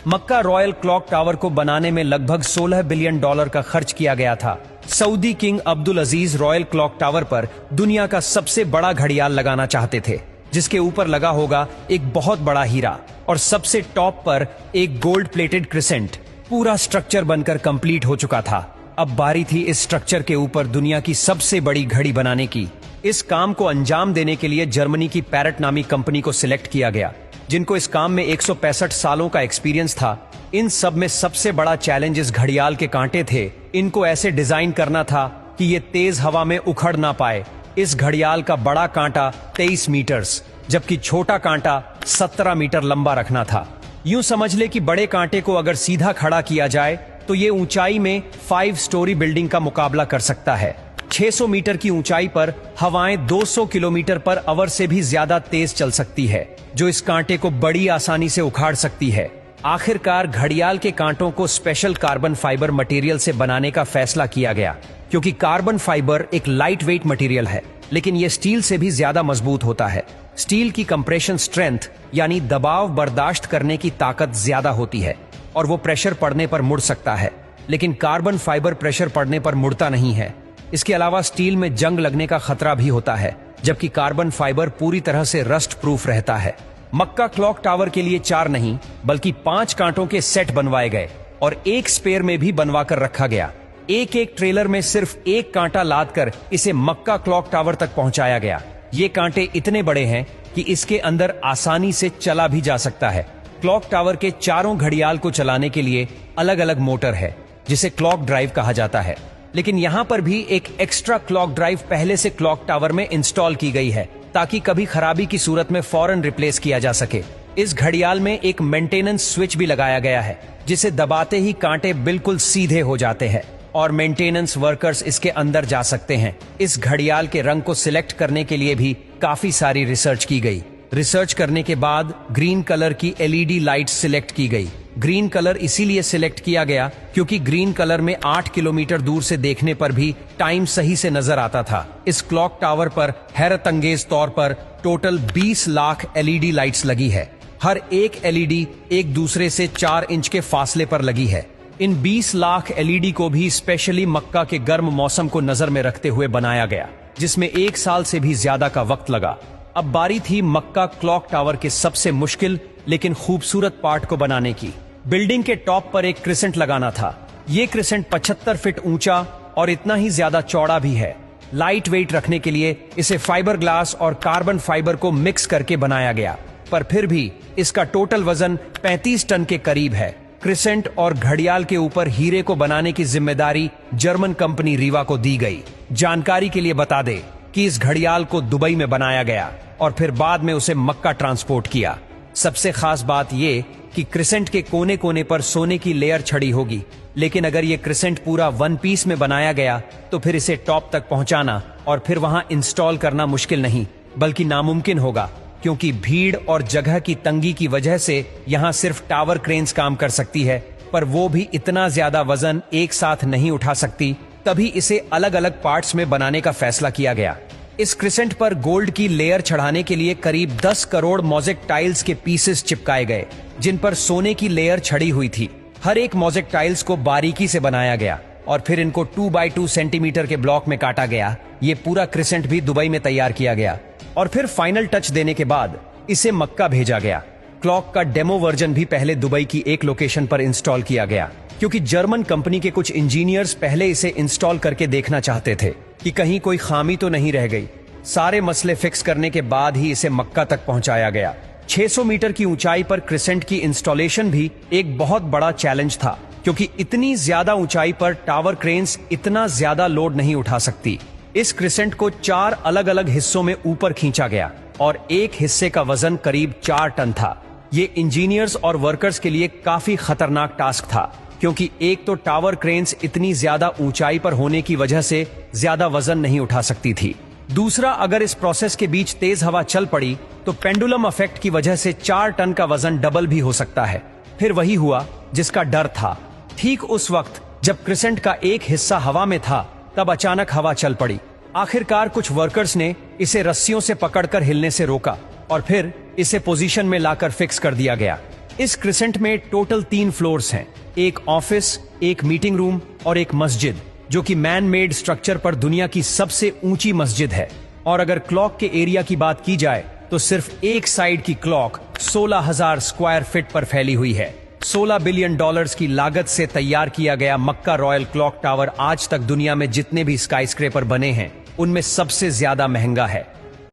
मक्का royal clock tower को बनाने में लगभग $16 बिलियन का खर्च किया गया था। सऊदी किंग अब्दुल अजीज रॉयल क्लॉक टावर पर दुनिया का सबसे बड़ा घड़ियाल लगाना चाहते थे, जिसके ऊपर लगा होगा एक बहुत बड़ा हीरा और सबसे टॉप पर एक गोल्ड प्लेटेड क्रिसेंट। पूरा स्ट्रक्चर बनकर कंप्लीट हो चुका था। अब बारी थी इस स्ट्रक्चर के ऊपर दुनिया की सबसे बड़ी घड़ी बनाने की। इस काम को अंजाम देने के लिए जर्मनी की पैरेट नामी कंपनी को सिलेक्ट किया गया, जिनको इस काम में 165 सालों का एक्सपीरियंस था। इन सब में सबसे बड़ा चैलेंज इस घड़ियाल के कांटे थे। इनको ऐसे डिजाइन करना था कि ये तेज हवा में उखड़ ना पाए। इस घड़ियाल का बड़ा कांटा 23 मीटर्स जबकि छोटा कांटा 17 मीटर लंबा रखना था। यूं समझ ले कि बड़े कांटे को अगर सीधा खड़ा किया जाए तो ये ऊंचाई में 5 स्टोरी बिल्डिंग का मुकाबला कर सकता है। 600 मीटर की ऊंचाई पर हवाएं 200 किलोमीटर पर आवर से भी ज्यादा तेज चल सकती है, जो इस कांटे को बड़ी आसानी से उखाड़ सकती है। आखिरकार घड़ियाल के कांटों को स्पेशल कार्बन फाइबर मटेरियल से बनाने का फैसला किया गया, क्योंकि कार्बन फाइबर एक लाइट वेट मटेरियल है, लेकिन यह स्टील से भी ज्यादा मजबूत होता है। स्टील की कंप्रेशन स्ट्रेंथ यानी दबाव बर्दाश्त करने की ताकत ज्यादा होती है और वो प्रेशर पड़ने पर मुड़ सकता है, लेकिन कार्बन फाइबर प्रेशर पड़ने पर मुड़ता नहीं है। इसके अलावा स्टील में जंग लगने का खतरा भी होता है, जबकि कार्बन फाइबर पूरी तरह से रस्ट प्रूफ रहता है। मक्का क्लॉक टावर के लिए 4 नहीं बल्कि 5 कांटों के सेट बनवाए गए और एक स्पेयर में भी बनवा कर रखा गया। एक एक ट्रेलर में सिर्फ एक कांटा लाद कर इसे मक्का क्लॉक टावर तक पहुंचाया गया। ये कांटे इतने बड़े हैं कि इसके अंदर आसानी से चला भी जा सकता है। क्लॉक टावर के चारों घड़ियाल को चलाने के लिए अलग अलग मोटर है, जिसे क्लॉक ड्राइव कहा जाता है। लेकिन यहाँ पर भी एक एक्स्ट्रा क्लॉक ड्राइव पहले से क्लॉक टावर में इंस्टॉल की गई है, ताकि कभी खराबी की सूरत में फौरन रिप्लेस किया जा सके। इस घड़ियाल में एक मेंटेनेंस स्विच भी लगाया गया है, जिसे दबाते ही कांटे बिल्कुल सीधे हो जाते हैं और मेंटेनेंस वर्कर्स इसके अंदर जा सकते हैं। इस घड़ियाल के रंग को सिलेक्ट करने के लिए भी काफी सारी रिसर्च की गई। रिसर्च करने के बाद ग्रीन कलर की एलईडी लाइट सिलेक्ट की गई। ग्रीन कलर इसीलिए सिलेक्ट किया गया क्योंकि ग्रीन कलर में 8 किलोमीटर दूर से देखने पर भी टाइम सही से नजर आता था। इस क्लॉक टावर पर हैरत अंगेज तौर पर टोटल 20 लाख एलईडी लाइट्स लगी है। हर एक एलईडी एक दूसरे से 4 इंच के फासले पर लगी है। इन 20 लाख एलईडी को भी स्पेशली मक्का के गर्म मौसम को नजर में रखते हुए बनाया गया, जिसमें 1 साल से भी ज्यादा का वक्त लगा। अब बारी थी मक्का क्लॉक टावर के सबसे मुश्किल लेकिन खूबसूरत पार्ट को बनाने की। बिल्डिंग के टॉप पर एक क्रिसेंट लगाना था। ये क्रिसेंट 75 फीट ऊंचा और इतना ही ज्यादा चौड़ा भी है। लाइट वेट रखने के लिए इसे फाइबर ग्लास और कार्बन फाइबर को मिक्स करके बनाया गया, पर फिर भी इसका टोटल वजन 35 टन के करीब है। क्रिसेंट और घड़ियाल के ऊपर हीरे को बनाने की जिम्मेदारी जर्मन कंपनी रीवा को दी गई। जानकारी के लिए बता दे कि इस घड़ियाल को दुबई में बनाया गया और फिर बाद में उसे मक्का ट्रांसपोर्ट किया। सबसे खास बात यह कि क्रिसेंट के कोने कोने पर सोने की लेयर छड़ी होगी, लेकिन अगर ये क्रिसेंट पूरा 1 पीस में बनाया गया तो फिर इसे टॉप तक पहुंचाना और फिर वहां इंस्टॉल करना मुश्किल नहीं बल्कि नामुमकिन होगा, क्योंकि भीड़ और जगह की तंगी की वजह से यहां सिर्फ टावर क्रेन्स काम कर सकती है, पर वो भी इतना ज्यादा वजन एक साथ नहीं उठा सकती। तभी इसे अलग अलग पार्ट्स में बनाने का फैसला किया गया। इस क्रिसेंट पर गोल्ड की लेयर चढ़ाने के लिए करीब 10 करोड़ मोज़ेक टाइल्स के पीसेस चिपकाए गए, जिन पर सोने की लेयर छड़ी हुई थी। हर एक मोज़ेक टाइल्स को बारीकी से बनाया गया और फिर इनको 2 बाई 2 सेंटीमीटर के ब्लॉक में काटा गया। ये पूरा क्रिसेंट भी दुबई में तैयार किया गया और फिर फाइनल टच देने के बाद इसे मक्का भेजा गया। क्लॉक का डेमो वर्जन भी पहले दुबई की एक लोकेशन पर इंस्टॉल किया गया, क्योंकि जर्मन कंपनी के कुछ इंजीनियर्स पहले इसे इंस्टॉल करके देखना चाहते थे कि कहीं कोई खामी तो नहीं रह गई। सारे मसले फिक्स करने के बाद ही इसे मक्का तक पहुंचाया गया। 600 मीटर की ऊंचाई पर क्रिसेंट की इंस्टॉलेशन भी एक बहुत बड़ा चैलेंज था, क्योंकि इतनी ज्यादा ऊंचाई पर टावर क्रेन्स इतना ज्यादा लोड नहीं उठा सकती। इस क्रिसेंट को 4 अलग अलग हिस्सों में ऊपर खींचा गया और एक हिस्से का वजन करीब 4 टन था। ये इंजीनियर्स और वर्कर्स के लिए काफी खतरनाक टास्क था, क्योंकि एक तो टावर क्रेन्स इतनी ज्यादा ऊंचाई पर होने की वजह से ज्यादा वजन नहीं उठा सकती थी। दूसरा, अगर इस प्रोसेस के बीच तेज हवा चल पड़ी तो पेंडुलम इफेक्ट की वजह से 4 टन का वजन डबल भी हो सकता है। फिर वही हुआ जिसका डर था। ठीक उस वक्त जब क्रिसेंट का एक हिस्सा हवा में था, तब अचानक हवा चल पड़ी। आखिरकार कुछ वर्कर्स ने इसे रस्सियों से पकड़कर हिलने से रोका और फिर इसे पोजीशन में लाकर फिक्स कर दिया गया। इस क्रिसेंट में टोटल 3 फ्लोर्स हैं, एक ऑफिस, एक मीटिंग रूम और एक मस्जिद, जो कि मैन मेड स्ट्रक्चर पर दुनिया की सबसे ऊंची मस्जिद है। और अगर क्लॉक के एरिया की बात की जाए तो सिर्फ एक साइड की क्लॉक 16,000 स्क्वायर फीट पर फैली हुई है। $16 बिलियन की लागत से तैयार किया गया मक्का रॉयल क्लॉक टावर आज तक दुनिया में जितने भी स्काईस्क्रेपर बने हैं उनमें सबसे ज्यादा महंगा है।